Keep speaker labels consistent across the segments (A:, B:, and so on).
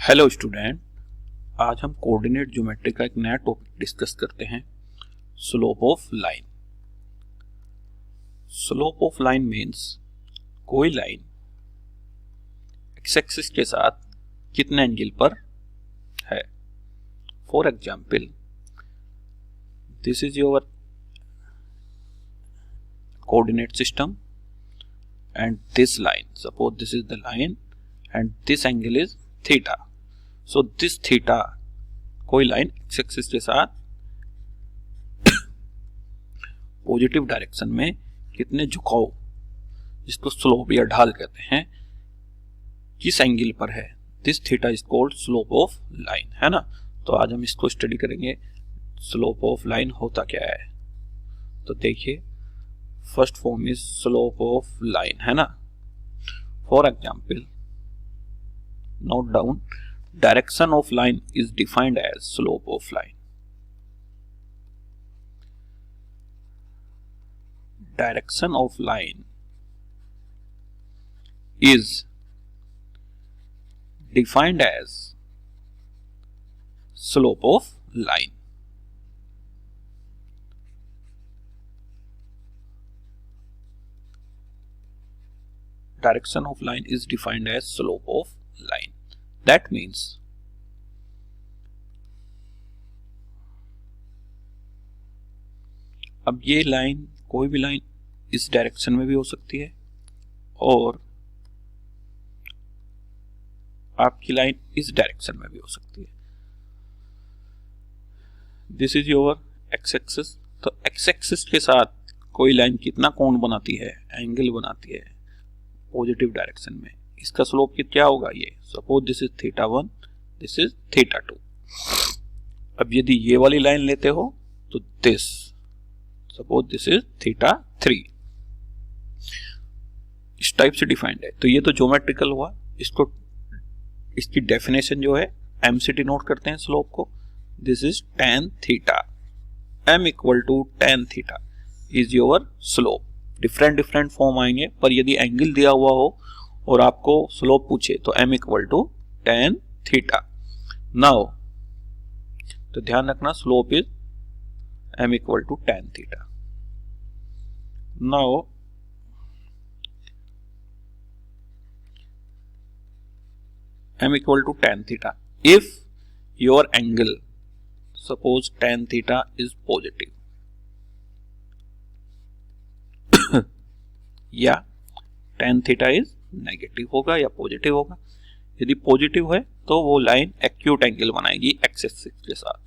A: Hello student, आज हम coordinate geometry का एक नया टॉपिक डिस्कस करते हैं, slope of line. Slope of line means कोई लाइन एक्स एक्सिस के साथ कितने एंगल पर है। For example, this is your coordinate system and this line, suppose this is the line and this angle is theta. So this theta कोई line x axis के साथ positive direction में कितने झुकाव, जिसको स्लोप या ढाल कहते हैं, किस एंगल पर है, this theta is called slope of line, है ना। तो आज हम इसको स्टडी करेंगे, स्लोप ऑफ लाइन होता क्या है। तो देखिए, first form is slope of line, है ना। For example, note down, direction of line is defined as slope of line. Direction of line is defined as slope of line. Direction of line is defined as slope of line. That means अब ये line, कोई भी line इस direction में भी हो सकती है और आपकी लाइन इस डायरेक्शन में भी हो सकती है। This is your X axis. तो एक्स एक्सिस के साथ कोई लाइन कितना कोण बनाती है, एंगल बनाती है पॉजिटिव डायरेक्शन में, इसका स्लोप क्या होगा। ये suppose this is theta 1, this is theta 2। अब यदि ये वाली लाइन लेते हो तो this, suppose this is theta 3, इस टाइप से डिफाइंड है। तो ये तो ज्योमेट्रिकल हुआ। इसको, इसकी डेफिनेशन जो है, एमसीटी नोट करते हैं स्लोप को। This is tan theta, m equal to tan theta is your slope. Different form आएंगे, पर यदि एंगल दिया हुआ हो और आपको स्लोप पूछे तो m equal to tan theta. Now तो ध्यान रखना, slope is m equal to tan theta. Now m equal to tan theta if your angle, suppose tan theta is positive या tan थीटा इज नेगेटिव होगा या positive होगा। यदि positive है तो वो लाइन एक्यूट एंगल बनाएगी एक्स एक्सिस के साथ।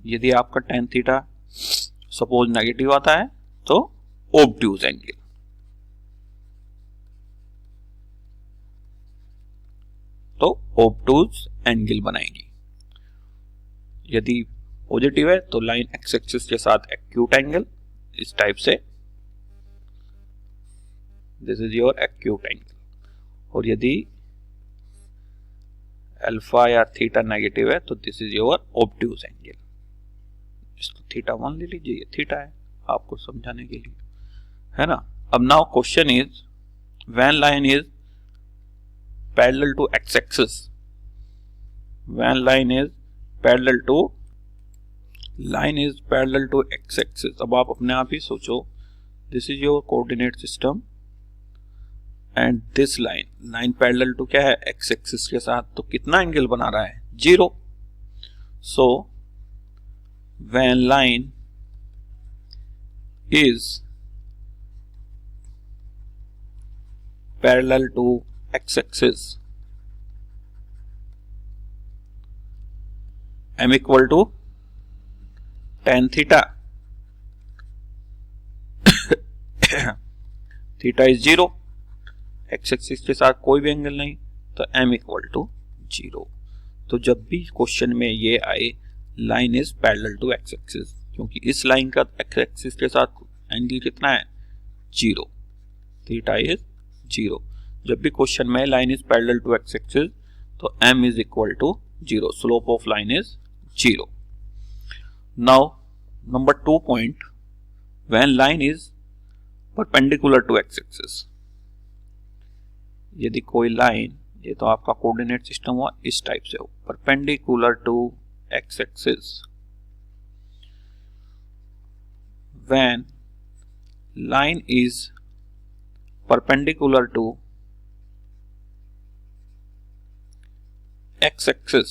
A: यदि आपका tan थीटा सपोज नेगेटिव आता है तो ऑब्ट्यूज एंगल, तो ऑब्ट्यूज एंगल बनाएगी। यदि पॉजिटिव है तो लाइन एक्स एक्सिस के साथ एक्यूट एंगल, इस टाइप से, this is your acute angle. और यदि अल्फा या थीटा नेगेटिव है तो this is your obtuse angle. इसको थीटा 1 ले लीजिए, ये थीटा है आपको समझाने के लिए, है ना। अब now question is, when line is parallel to X axis, when line is parallel to, line is parallel to X axis. अब आप अपने आप ही सोचो, this is your coordinate system and this line parallel to क्या है, x axis के साथ, तो कितना एंगल बना रहा है, 0। So when line is parallel to X axis, m equal to tan theta, theta is 0, X axis के साथ कोई भी एंगल नहीं, तो m इक्वल टू 0। तो जब भी क्वेश्चन में ये आए line is parallel to X axis, क्योंकि इस लाइन का एक्स एक्सिस के साथ एंगल कितना है, 0, थीटा इज 0। जब भी क्वेश्चन में line is parallel to X axis तो m is equal to 0, slope of line is 0। Now, number 2 point, when line is perpendicular to x-axis, यदि कोई लाइन, ये तो आपका कोऑर्डिनेट सिस्टम हुआ, इस टाइप से हो, perpendicular to X axis, when line is perpendicular to X axis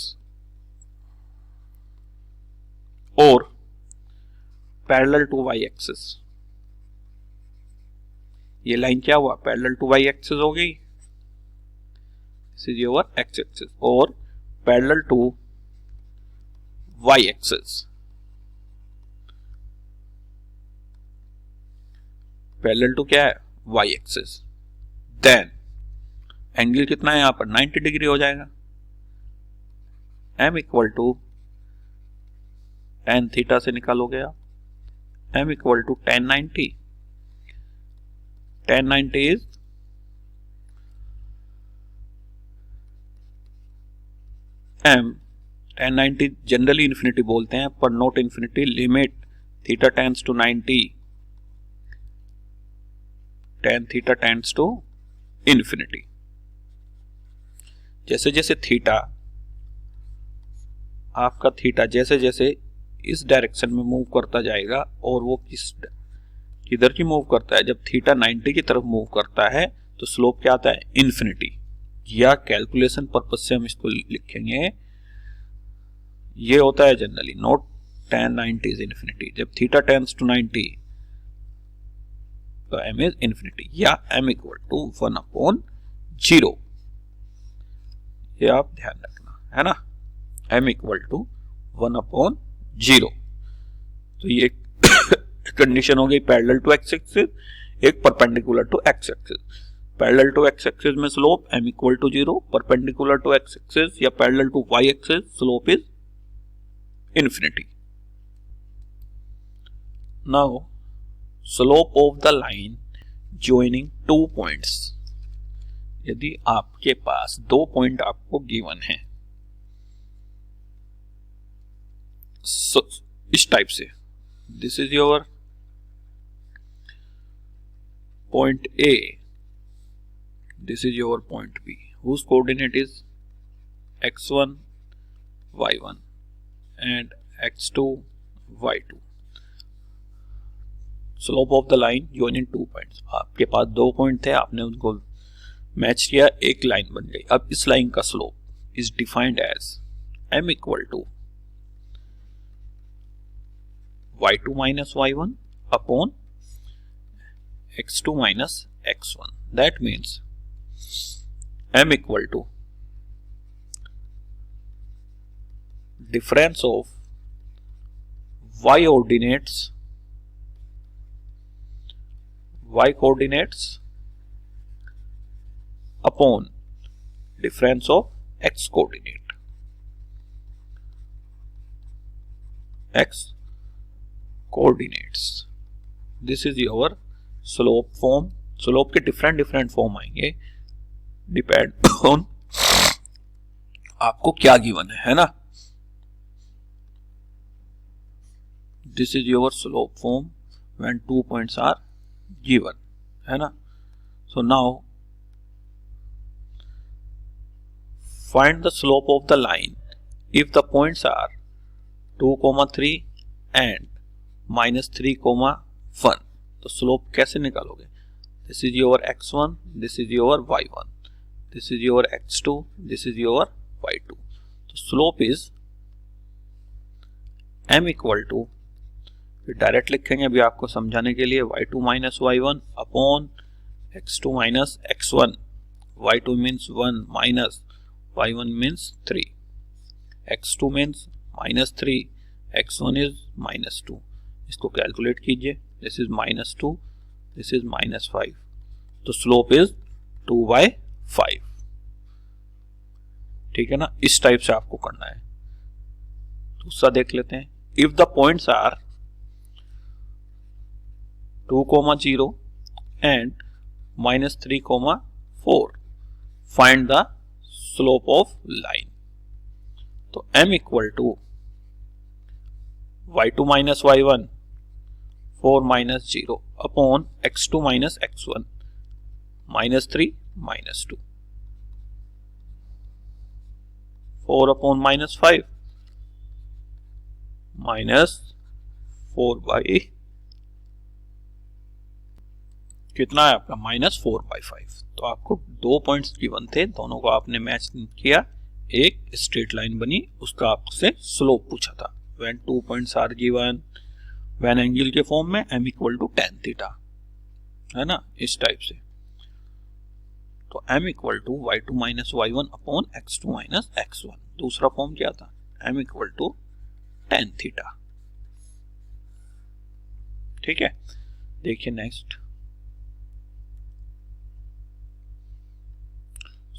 A: और पैरेलल टू वाई एक्सिस। ये लाइन क्या हुआ, पैरेलल टू वाई एक्सिस हो गई, this is your X axis, और parallel to Y axis, parallel to क्या है, Y axis. Then angle कितना है यहां पर, 90 डिग्री हो जाएगा। m equal to tan theta से निकालोगे आप, m equal to tan 90, tan 90 is m, tan 90 generally infinity बोलते हैं पर not infinity, limit theta tends to 90, tan theta tends to infinity. जैसे जैसे थीटा, आपका थीटा जैसे जैसे इस डायरेक्शन में मूव करता जाएगा, और वो किधर की मूव करता है, जब थीटा 90 की तरफ मूव करता है तो स्लोप क्या आता है, इंफिनिटी। या कैलकुलेशन पर्पज से हम इसको लिखेंगे, ये होता है generally not tan 90 is infinity, जब थीटा टेंड्स टू 90 तो m इज इंफिनिटी, या m इक्वल टू 1/0। ये आप ध्यान रखना है ना, m इक्वल टू 1/0। तो ये कंडीशन हो गई पैरेलल टू एक्स एक्सिस, एक perpendicular to X axis. Parallel to X axis में slope m equal to 0, perpendicular to X axis या parallel to Y axis slope is infinity. Now slope of the line joining two points, यदि आपके पास दो point आपको given है, इस type से, this is your point A, this is your point B, whose coordinate is x1 y1 and x2 y2। Slope of the line joining two points, आपके पास दो point थे, आपने उनको मैच किया, एक लाइन बन गई। अब इस लाइन का slope is defined as m equal to y2 minus y1 upon x2 minus x1। That means m equal to difference of y coordinates upon difference of x coordinate, x coordinates। This is your slope form. Slope के different form आएंगे, depend on आपको क्या given है ना। This is your slope form when two points are given, है ना। So now find the slope of the line if the points are 2, 3 and -3, 1। तो स्लोप कैसे निकालोगे, this is your x1, this is your y1, this is your x2, this is your y2। तो slope is m equal to, direct लिखेंगे अभी आपको समझाने के लिए, y2 minus y1 upon x2 minus x1, y2 means 1 minus y1 means 3, x2 means -3, x1 is -2। इसको calculate कीजिए, this is -2, this is -5, तो स्लोप इज 2/5। ठीक है ना, इस टाइप से आपको करना है। दूसरा देख लेते हैं, if the points are 2, 0 and -3, 4, find the slope of line. तो m equal to y2 minus y1 4 minus 0 upon x2 minus x1 -3 -2। 4 upon -5 -4 कितना है आपका -4/5। तो आपको 2 पॉइंट्स गिवन थे, दोनों को आपने मैच किया, एक स्ट्रेट लाइन बनी, उसका आपसे स्लोप पूछा था। When 2 points are given when angle के फॉर्म में m = tan थीटा, है ना, इस टाइप से। तो m = y2 - y1 upon x2 - x1। दूसरा फॉर्म क्या था, m = tan थीटा। ठीक है, देखिए next,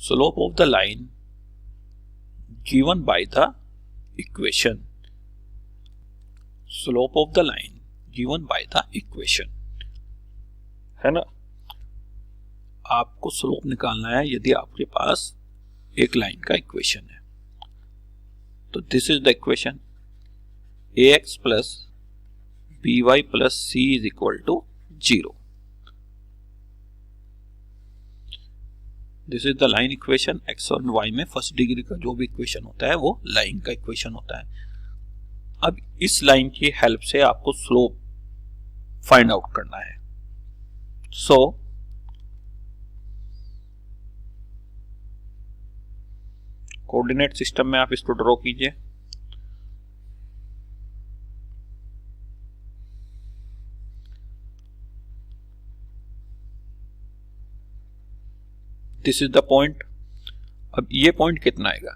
A: slope of the line given by the equation. Slope of the line given by the equation, है ना। आपको स्लोप निकालना है यदि आपके पास एक लाइन का इक्वेशन है। तो this is the equation, ax plus by plus c is equal to 0। This is the line equation. x और y में फर्स्ट डिग्री का जो भी इक्वेशन होता है वो लाइन का इक्वेशन होता है। अब इस लाइन की हेल्प से आपको स्लोप फाइंड आउट करना है। सो कोऑर्डिनेट सिस्टम में आप इसको ड्रॉ कीजिए। This is the point. अब ये पॉइंट कितना आएगा,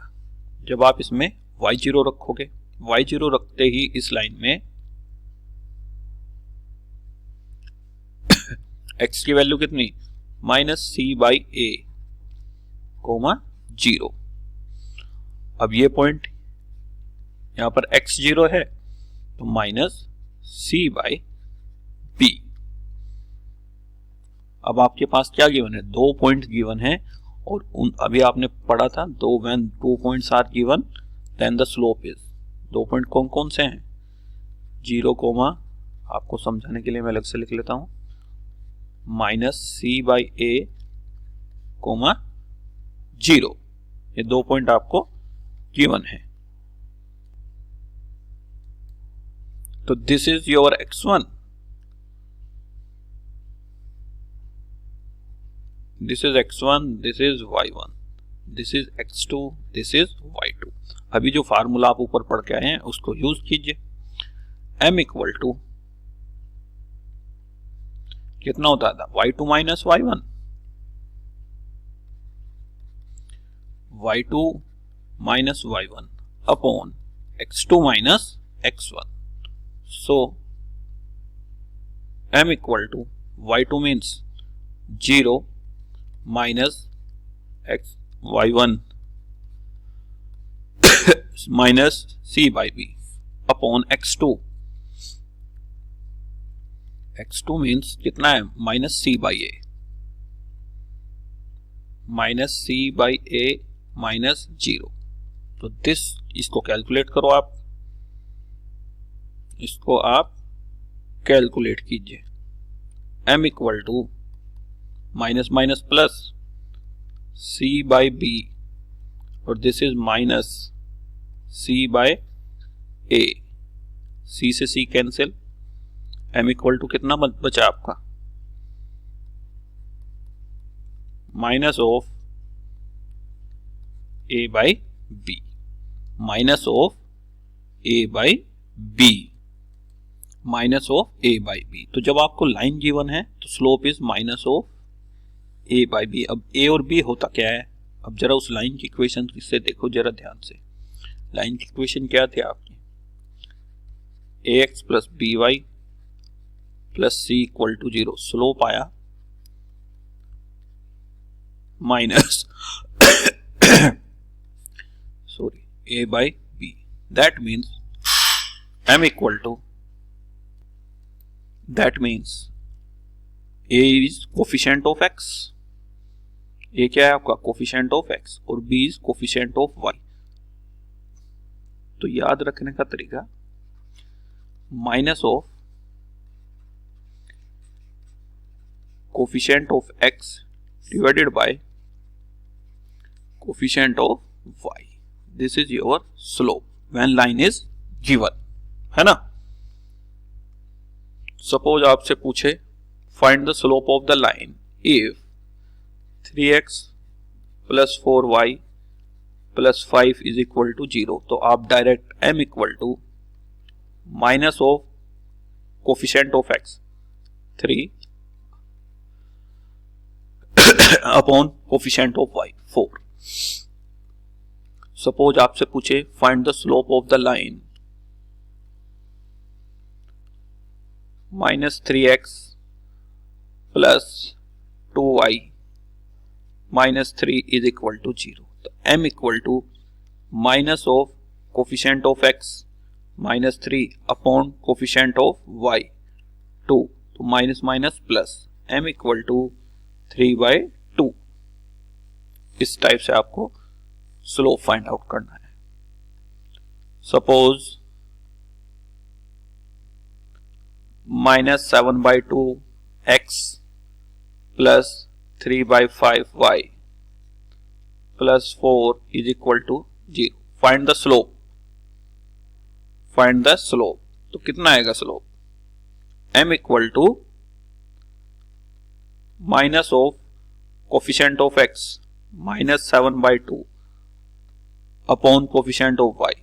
A: जब आप इसमें y0 रखोगे, y0 रखते ही इस लाइन में x की वैल्यू कितनी, -c/a, 0। अब ये पॉइंट यहां पर x0 है तो -c/b। अब आपके पास क्या गिवन है, 2 पॉइंट गिवन है, और अभी आपने पढ़ा था when 2 points are given then the slope is. 2 point कौन कौन से हैं, 0, आपको समझाने के लिए मैं अलग से लिख लेता हूं, -c/a, 0। ये 2 पॉइंट आपको गिवन है। तो this is your x1, this is x1, this is y1, this is x2, this is y2। अभी जो फार्मूला आप ऊपर पढ़ के आए हैं उसको यूज कीजिए। m = कितना होता था, y2 - y1, y2 - y1 upon x2 - x1। सो m = y2 means 0 minus y1 minus c/b upon x2। x2 means कितना है, -c/a, -c/a माइनस 0। तो इसको कैलकुलेट करो आप, इसको आप कैलकुलेट कीजिए। m = minus minus plus c/b और this is minus c/a, c से c कैंसिल, m = कितना बचा आपका, minus of a/b, minus of a/b, minus of a/b। तो जब आपको लाइन गिवन है तो slope is minus of a/b। अब a और b होता क्या है, अब जरा उस लाइन की इक्वेशन से देखो जरा ध्यान से। लाइन की इक्वेशन क्या थी आपकी, ax plus by plus c = 0। Slope आया minus sorry a/b। That means m = that means a is coefficient of x, a क्या है आपका, कोफिशिएंट ऑफ x, और b is coefficient of y। तो याद रखने का तरीका, minus of coefficient of x divided by coefficient of y, this is your slope when line is given, है ना। सपोज आपसे पूछे find the slope of the line if 3x plus 4y plus 5 is equal to 0, तो आप direct m equal to minus of coefficient of x 3 upon coefficient of y 4। Suppose आपसे पूछे find the slope of the line minus 3x plus 2y minus 3 is equal to 0, तो m equal to minus of coefficient of x minus 3 upon coefficient of y 2, तो minus minus plus m equal to 3/2। इस type से आपको slope find out करना है। Suppose minus 7/2 x plus 3/5y plus 4 is equal to 0। Find the slope, find the slope, तो कितना आएगा slope, m equal to minus of coefficient of x minus 7/2 upon coefficient of y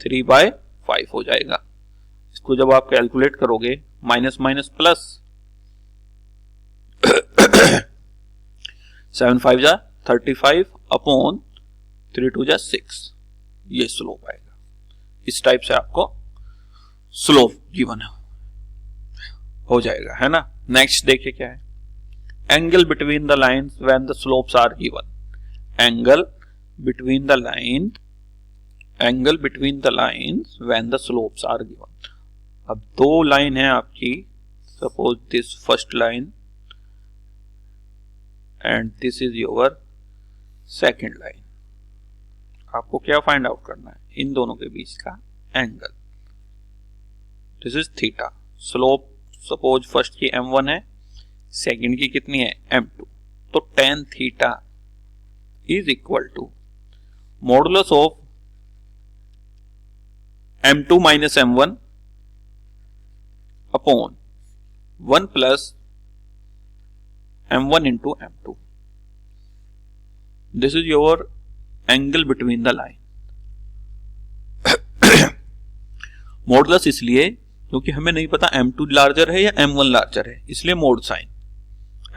A: 3/5 हो जाएगा। इसको जब आप कैलकुलेट करोगे माइनस माइनस प्लस 7 5 जा 35 अपॉन 3 2 जा 6, ये स्लोप आएगा। इस टाइप से आपको स्लोप गिवन हो जाएगा, है ना। नेक्स्ट देखिए क्या है, angle between the lines when the slopes are given. Angle between the line, angle between the lines when the slopes are given. अब दो लाइन है आपकी, suppose this first line and this is your second line. आपको क्या find out करना है, इन दोनों के बीच का angle. This is theta. Slope suppose first की m1 है, सेकेंड की कितनी है m2, तो tan theta is equal to modulus of m2 minus m1 upon 1 plus m1 into m2। This is your angle between the line. Modulus इसलिए क्योंकि हमें नहीं पता m2 लार्जर है या m1 लार्जर है, इसलिए mod sign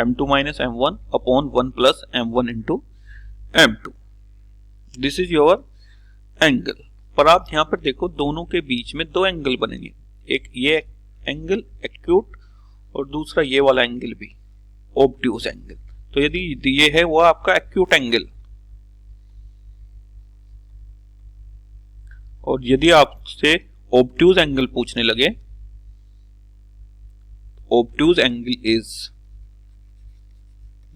A: m2 minus m1 upon 1 plus m1 into m2। This is your angle. पर आप यहां पर देखो दोनों के बीच में दो एंगल बनेंगे, एक ये एंगल एक्यूट और दूसरा ये वाला एंगल भी ऑब्ट्यूज एंगल। तो यदि ये है वो आपका एक्यूट एंगल, और यदि आपसे ऑब्ट्यूज एंगल पूछने लगे, ऑब्ट्यूज एंगल इज,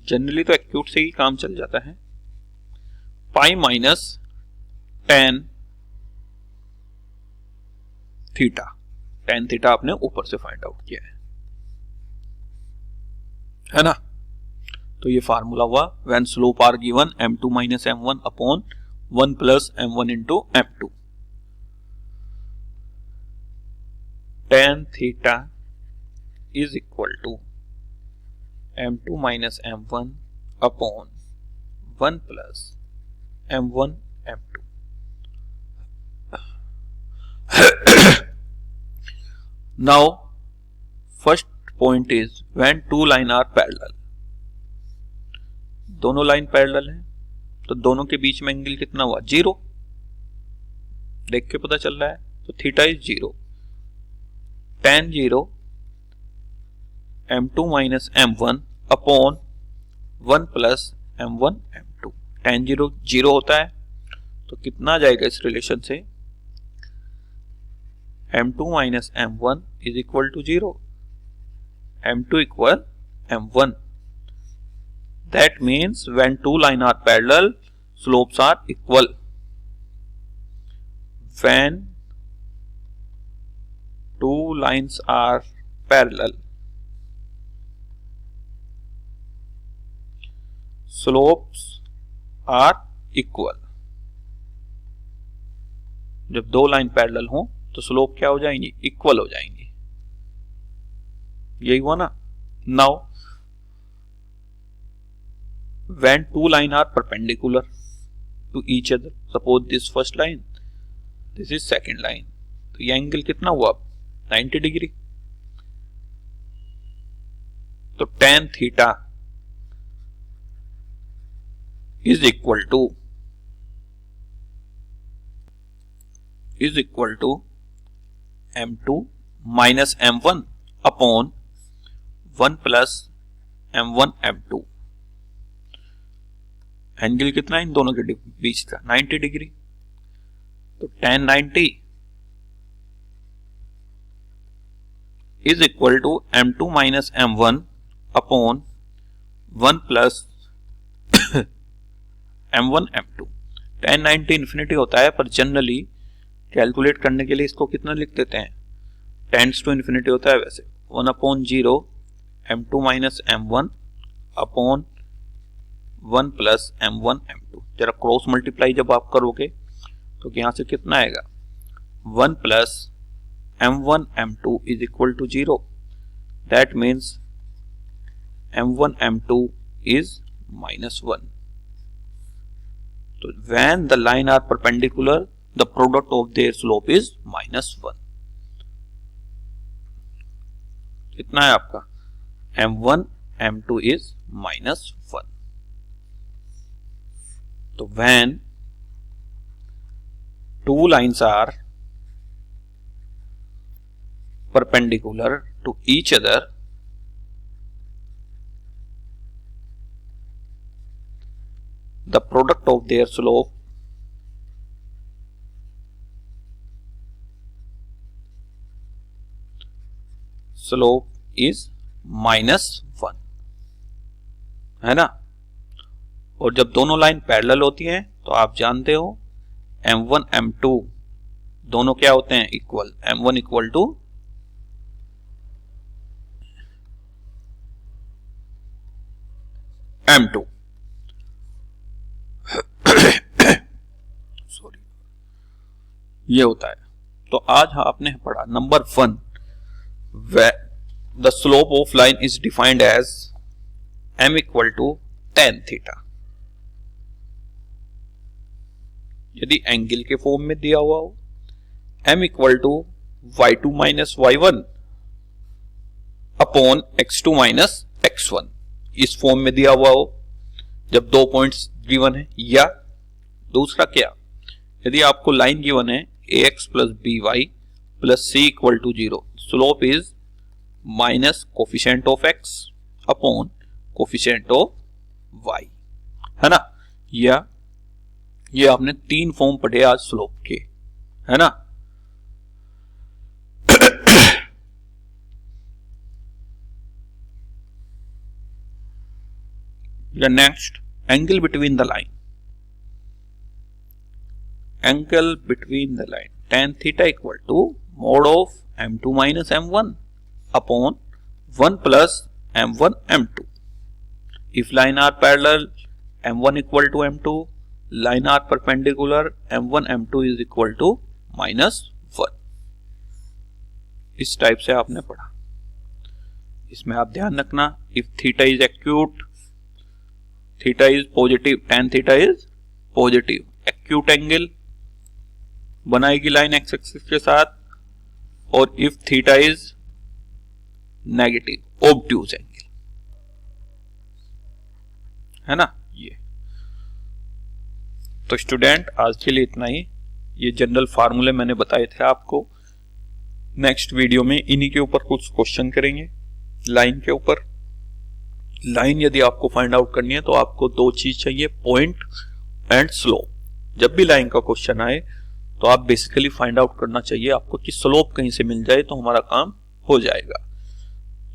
A: जनरली तो एक्यूट से ही काम चल जाता है, pi minus tan theta. tan theta आपने ऊपर से फाइंड आउट किया है ना। तो ये फार्मूला हुआ when slope are given m2 minus m1 upon 1 plus m1 into m2। tan theta is equal to m2 minus m1 upon 1 plus m1 m2। Now first point is when two line are parallel। दोनों line parallel है तो दोनों के बीच में angle कितना हुआ, 0। देख के पता चल रहा है, तो theta is 0। tan 0 m2 minus m1 upon 1 plus m1 m2। tan 0 0 होता है, तो कितना आ जाएगा इस रिलेशन से, m2 minus m1 is equal to 0, m2 equal m1। That means when two lines are parallel, slopes are equal. When two lines are parallel, slopes are equal. जब दो line parallel हो तो स्लोप क्या हो जाएंगी, equal हो जाएंगी। यही हुआ ना। Now when two line are perpendicular to each other, suppose this first line, this is second line, तो ये एंगल कितना हुआ, 90 डिग्री। तो tan theta is equal to m2 minus m1 upon 1 plus m1 m2। Angle कितना है इन दोनों के बीच का, 90 डिग्री। तो tan 90 is equal to m2 minus m1 upon 1 plus m1 m2। tan 90 infinity होता है, पर जनरली कैलकुलेट करने के लिए इसको कितना लिख देते हैं, टेंड्स टू इन्फिनिटी होता है वैसे, 1 upon 0 m2 minus m1 upon 1 plus m1 m2। जरा क्रॉस मल्टीप्लाई जब आप करोगे तो यहां से कितना आएगा, 1 plus m1 m2 is equal to 0। That means m1 m2 is -1। तो when the line are perpendicular, the product of their slope is -1। कितना है आपका, m1 m2 is -1। तो when two lines are perpendicular to each other, the product of their slope is -1, है ना। और जब दोनों लाइन पैरेलल होती हैं तो आप जानते हो m1 m2 दोनों क्या होते हैं, equal. m1 equal to m2 sorry, ये होता है। तो आज आपने पढ़ा number 1, the slope of line is defined as m equal to tan theta. यदि एंगल के फॉर्म में दिया हुआ हो, m equal to y2 minus y1 upon x2 minus x1, इस फॉर्म में दिया हुआ हो जब दो पॉइंट्स गिवन है। या दूसरा क्या, यदि आपको लाइन गिवन है ax plus by plus c equal to 0, slope is minus coefficient of x upon coefficient of y, है ना। या ये आपने 3 फॉर्म पढ़े आज स्लोप के, है ना। Next, angle between the line. Angle between the line, tan theta equal to mod of m2 minus m1 upon 1 plus m1 m2। If line are parallel m1 equal to m2, line are perpendicular m1 m2 is equal to -1। इस type से आपने पढ़ा। इसमें आप ध्यान रखना, if theta is acute, theta is positive, tan theta is positive, acute angle बनाएगी line x axis के साथ। और if theta is negative, obtuse angle, है ना। ये तो स्टूडेंट आज के लिए इतना ही। ये जनरल फार्मूले मैंने बताए थे आपको। नेक्स्ट वीडियो में इन्हीं के ऊपर कुछ क्वेश्चन करेंगे, लाइन के ऊपर। लाइन यदि आपको फाइंड आउट करनी है तो आपको 2 चीज चाहिए, पॉइंट एंड स्लोप। जब भी लाइन का क्वेश्चन आए तो आप बेसिकली फाइंड आउट करना चाहिए आपको कि स्लोप कहीं से मिल जाए तो हमारा काम हो जाएगा।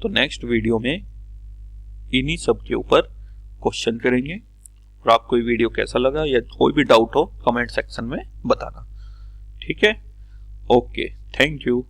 A: तो नेक्स्ट वीडियो में इन्हीं सब के ऊपर क्वेश्चन करेंगे। और आपको ये वीडियो कैसा लगा या कोई भी डाउट हो कमेंट सेक्शन में बताना, ठीक है। Okay, thank you.